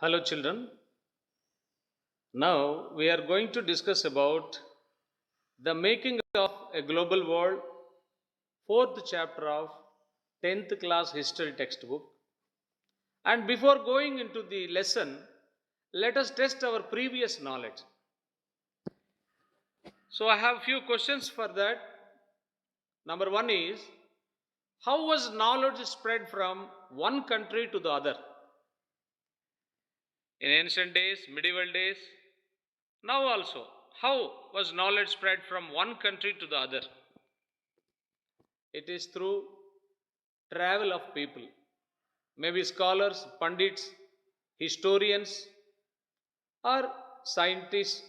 Hello children. Now we are going to discuss about the making of a global world, fourth chapter of 10th class history textbook. And before going into the lesson, let us test our previous knowledge. So I have few questions for that. Number one is, how was knowledge spread from one country to the other? In ancient days, medieval days, now also, how was knowledge spread from one country to the other? It is through travel of people, maybe scholars, pundits, historians, or scientists,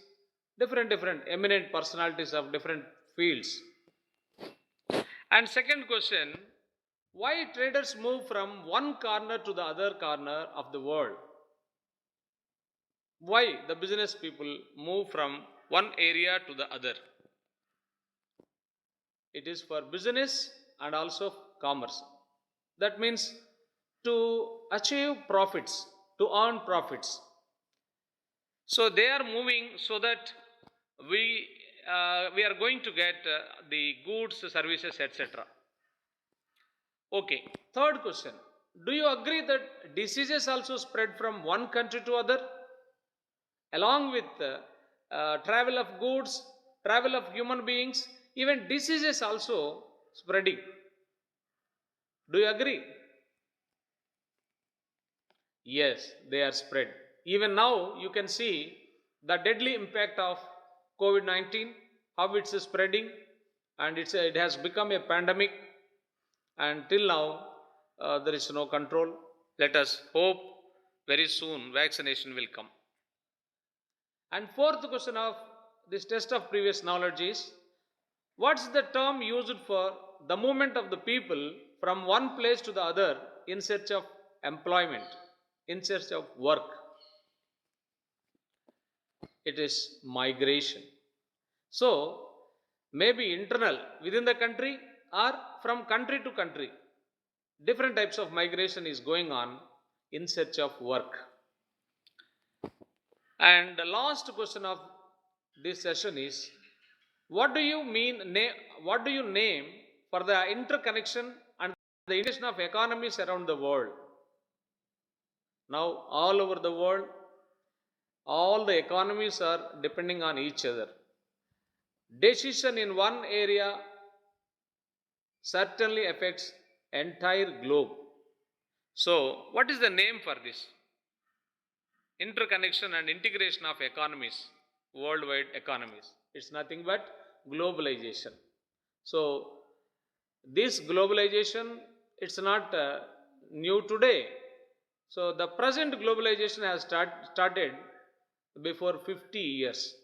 different eminent personalities of different fields. And second question, why traders move from one corner to the other corner of the world? Why the business people move from one area to the other? It is for business and also commerce. That means to achieve profits, to earn profits. So they are moving so that we are going to get the goods, services, etc. Okay. Third question. Do you agree that diseases also spread from one country to other? Along with travel of goods, travel of human beings, even diseases also spreading. Do you agree? Yes, they are spread. Even now, you can see the deadly impact of COVID-19, how it's spreading, and it has become a pandemic. And till now, there is no control. Let us hope very soon vaccination will come. And fourth question of this test of previous knowledge is, what's the term used for the movement of the people from one place to the other in search of employment, in search of work? It is migration. So, maybe internal within the country or from country to country. Different types of migration is going on in search of work. And the last question of this session is, what do you name for the interconnection and the integration of economies around the world? Now, all over the world, all the economies are depending on each other. Decision in one area certainly affects entire globe. So, what is the name for this? Interconnection and integration of economies, worldwide economies. It's nothing but globalization. So, this globalization, it's not new today. So, the present globalization has started before 50 years.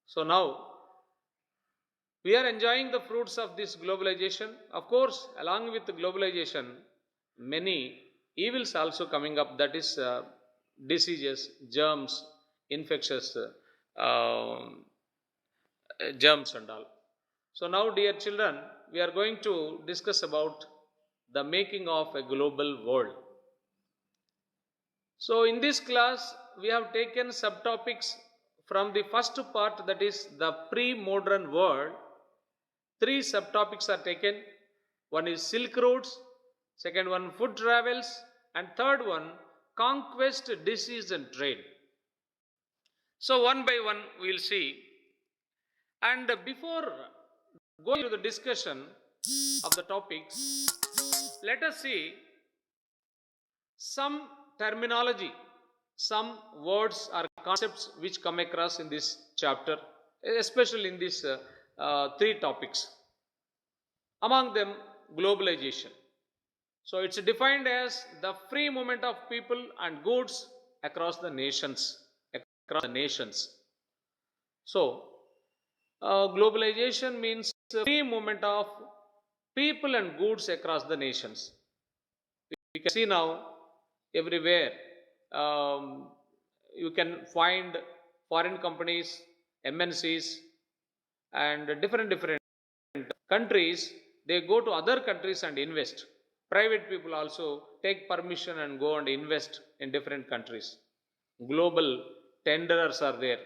So, now we are enjoying the fruits of this globalization. Of course, along with the globalization, many evils also coming up, that is diseases, germs, infectious germs and all. So now, dear children, we are going to discuss about the making of a global world. So in this class, we have taken subtopics from the first part, that is the pre-modern world. 3 subtopics are taken. One is Silk Routes, second one food travels, and third one conquest, disease and trade. So one by one we will see. And before going to the discussion of the topics, let us see some terminology, some words or concepts which come across in this chapter, especially in these 3 topics. Among them, globalization. So it's defined as the free movement of people and goods across the nations. So globalization means free movement of people and goods across the nations. We can see now everywhere you can find foreign companies, MNCs, and different countries. They go to other countries and invest. Private people also take permission and go and invest in different countries. global tenderers are there.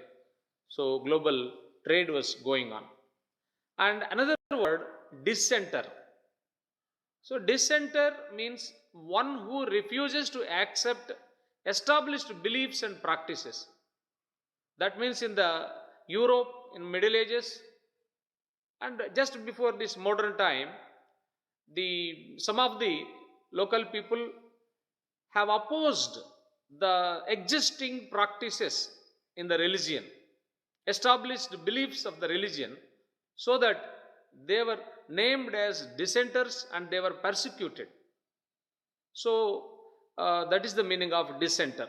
So global trade was going on. And another word, dissenter. So dissenter means one who refuses to accept established beliefs and practices. That means in the Europe, in Middle Ages, and just before this modern time, some of the local people have opposed the existing practices in the religion, established beliefs of the religion, so that they were named as dissenters and they were persecuted. So that is the meaning of dissenter.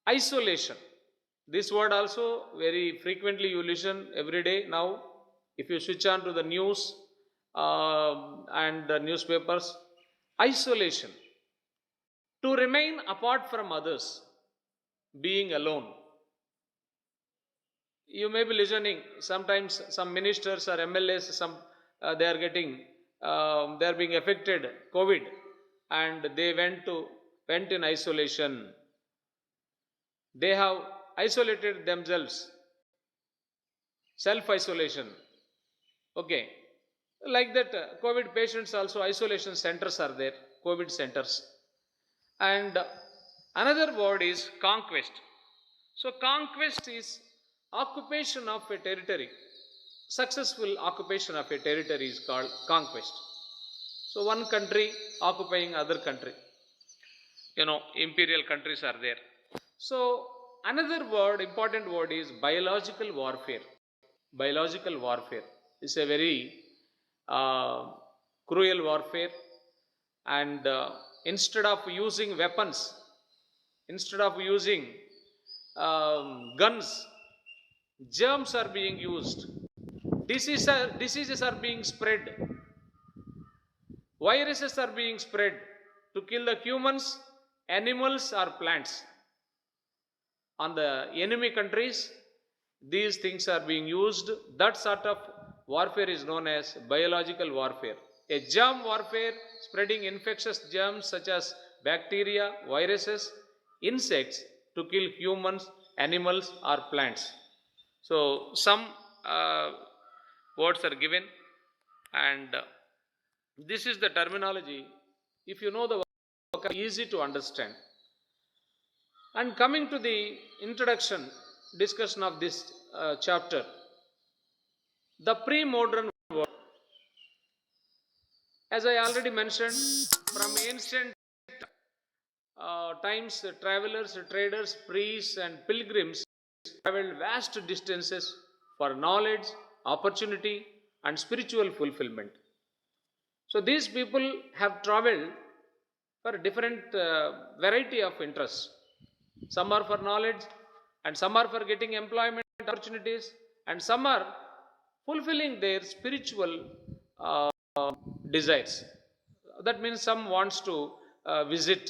Isolation. This word also very frequently you listen every day now. If you switch on to the news and the newspapers, isolation. To remain apart from others, being alone. You may be listening. Sometimes some ministers or MLAs, they are getting, they are being affected COVID, and they went in isolation. They have isolated themselves, self-isolation. Okay, like that, COVID patients also isolation centers are there, COVID centers. And another word is conquest. So conquest is occupation of a territory. Successful occupation of a territory is called conquest. So one country occupying other country. Imperial countries are there. So another word, important word, is biological warfare. Biological warfare is a very cruel warfare, and instead of using weapons, instead of using guns, germs are being used. Diseases are being spread. Viruses are being spread to kill the humans, animals, or plants. On the enemy countries, these things are being used. That sort of warfare is known as biological warfare. A germ warfare, spreading infectious germs such as bacteria, viruses, insects to kill humans, animals, or plants. So some words are given, and this is the terminology. If you know the vocabulary, easy to understand. And coming to the introduction discussion of this chapter, the pre-modern world, as I already mentioned, from ancient times, travelers, traders, priests, and pilgrims traveled vast distances for knowledge, opportunity, and spiritual fulfillment. So these people have traveled for different variety of interests. Some are for knowledge, and some are for getting employment opportunities, and some are fulfilling their spiritual uh, desires. That means some wants to visit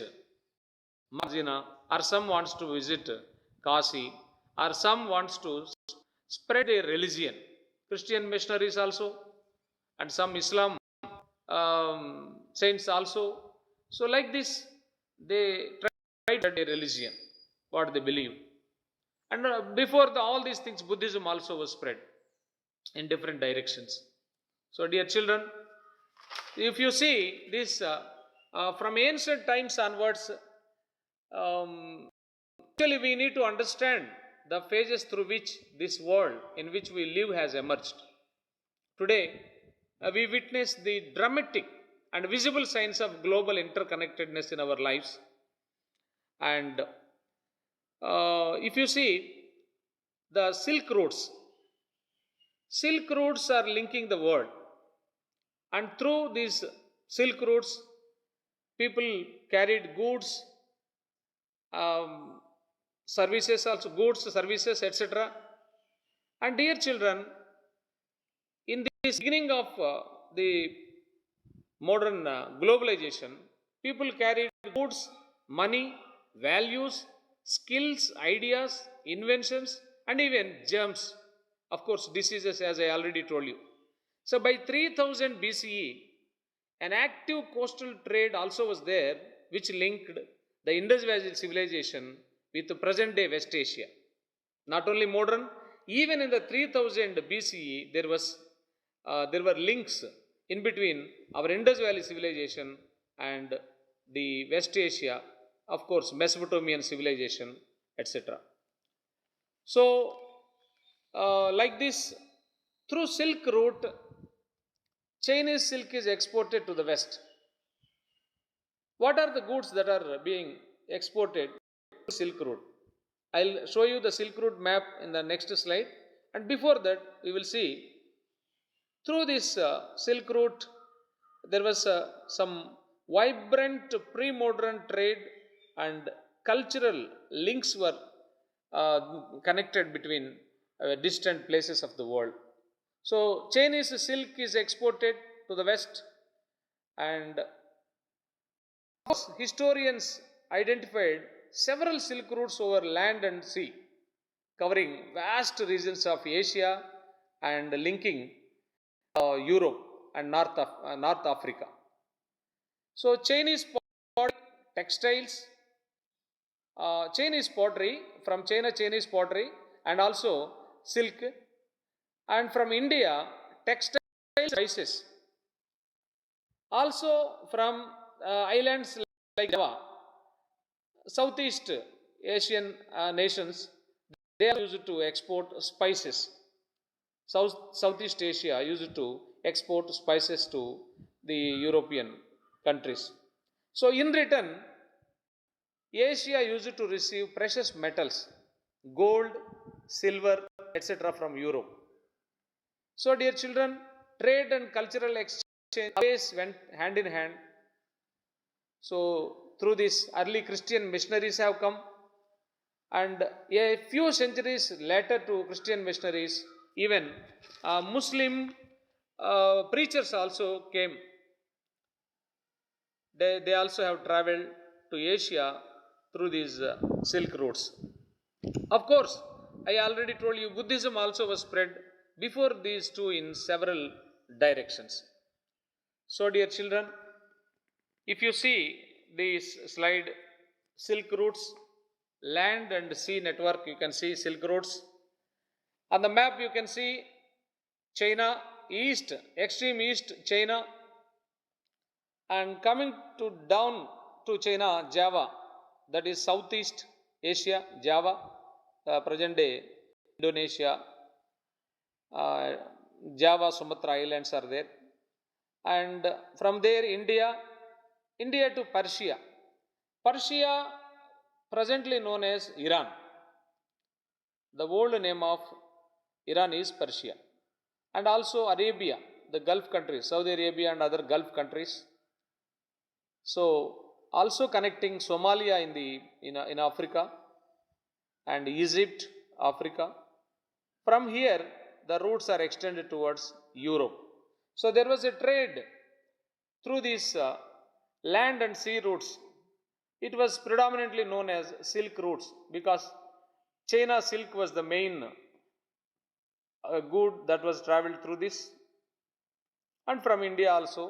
Marjina, or some wants to visit Kasi, or some wants to spread a religion. Christian missionaries also, and some Islam saints also. So like this, they try to a religion, what they believe. And before all these things, Buddhism also was spread in different directions. So dear children, if you see this from ancient times onwards, actually we need to understand the phases through which this world in which we live has emerged. Today, we witness the dramatic and visible signs of global interconnectedness in our lives. And if you see the Silk routes are linking the world. And through these Silk routes, people carried goods, services also, goods, services, etc. And dear children, in this beginning of the modern globalization, people carried goods, money, values, skills, ideas, inventions, and even germs. Of course, diseases, as I already told you. So by 3000 BCE, an active coastal trade also was there, which linked the Indus Valley civilization with the present day West Asia. Not only modern, even in the 3000 BCE, there were links in between our Indus Valley civilization and the West Asia, of course, Mesopotamian civilization, etc. So, like this, through Silk Route, Chinese silk is exported to the West. What are the goods that are being exported to Silk Route? I'll show you the Silk Route map in the next slide. And before that, we will see through this Silk Route, there was some vibrant pre-modern trade and cultural links were connected between distant places of the world. So Chinese silk is exported to the West, and historians identified several silk routes over land and sea, covering vast regions of Asia and linking Europe and North Africa. So Chinese textiles, Chinese pottery from China, Chinese pottery, and also silk, and from India, textile spices. Also from islands like Java, Southeast Asian nations, they are used to export spices. Southeast Asia used to export spices to the European countries. So in return, Asia used to receive precious metals, gold, silver, etc. from Europe. So dear children, trade and cultural exchange always went hand in hand. So through this, early Christian missionaries have come, and a few centuries later to Christian missionaries, even Muslim preachers also came. They also have traveled to Asia through these silk routes. Of course, I already told you Buddhism also was spread before these two in several directions. So dear children, if you see this slide, silk routes, land and sea network, you can see silk routes. On the map you can see China, east, extreme east China, and coming to down to China, Java, that is Southeast Asia, Java, present day Indonesia, Java, Sumatra islands are there, and from there India to Persia. Persia, presently known as Iran. The old name of Iran is Persia, and also Arabia, the Gulf countries, Saudi Arabia and other Gulf countries. So also connecting Somalia in Africa and Egypt, Africa. From here, the routes are extended towards Europe. So there was a trade through these land and sea routes. It was predominantly known as silk routes because China silk was the main good that was traveled through this, and from India also